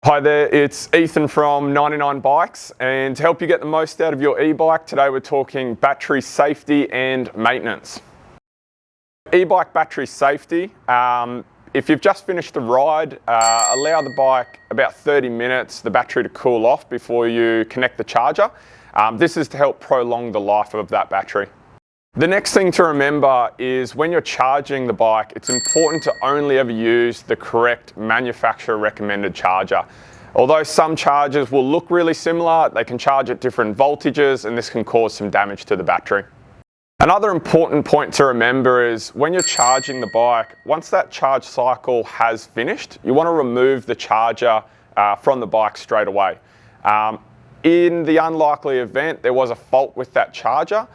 Hi there, it's Ethan from 99 Bikes, and to help you get the most out of your e-bike, today we're talking battery safety and maintenance. E-bike battery safety, if you've just finished the ride, allow the bike about 30 minutes, the battery to cool off before you connect the charger. This is to help prolong the life of that battery. The next thing to remember is when you're charging the bike, it's important to only ever use the correct manufacturer recommended charger. Although some chargers will look really similar, they can charge at different voltages and this can cause some damage to the battery. Another important point to remember is when you're charging the bike, once that charge cycle has finished, you want to remove the charger from the bike straight away. In the unlikely event there was a fault with that charger,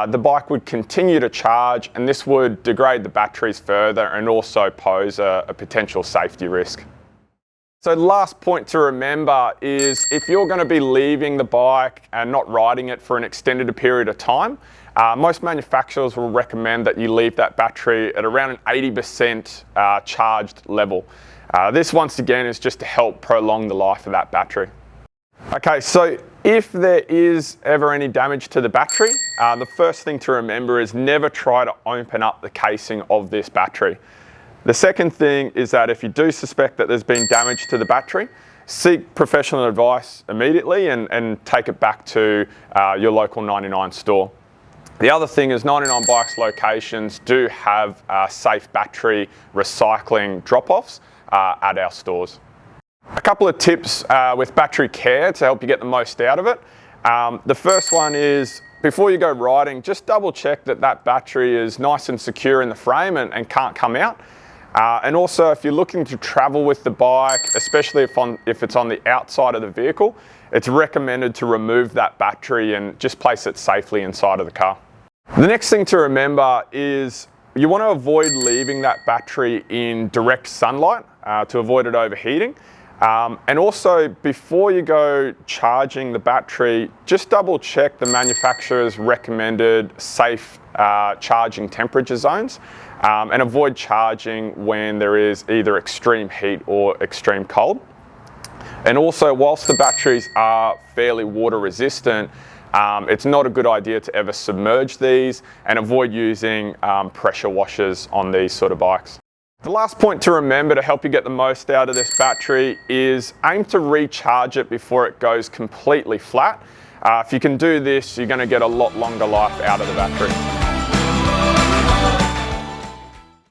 the bike would continue to charge and this would degrade the batteries further and also pose a potential safety risk. So the last point to remember is if you're going to be leaving the bike and not riding it for an extended period of time, most manufacturers will recommend that you leave that battery at around an 80% charged level. This once again is just to help prolong the life of that battery. Okay, so if there is ever any damage to the battery, the first thing to remember is never try to open up the casing of this battery. The second thing is that if you do suspect that there's been damage to the battery, seek professional advice immediately and take it back to your local 99 store. The other thing is 99 Bikes locations do have safe battery recycling drop-offs at our stores. A couple of tips with battery care to help you get the most out of it. The first one is before you go riding, just double check that that battery is nice and secure in the frame and can't come out. And also if you're looking to travel with the bike, especially if it's on the outside of the vehicle, it's recommended to remove that battery and just place it safely inside of the car. The next thing to remember is you want to avoid leaving that battery in direct sunlight to avoid it overheating. And also before you go charging the battery, just double check the manufacturer's recommended safe charging temperature zones and avoid charging when there is either extreme heat or extreme cold. And also whilst the batteries are fairly water resistant, it's not a good idea to ever submerge these and avoid using pressure washers on these sort of bikes. The last point to remember to help you get the most out of this battery is aim to recharge it before it goes completely flat. If you can do this, you're going to get a lot longer life out of the battery.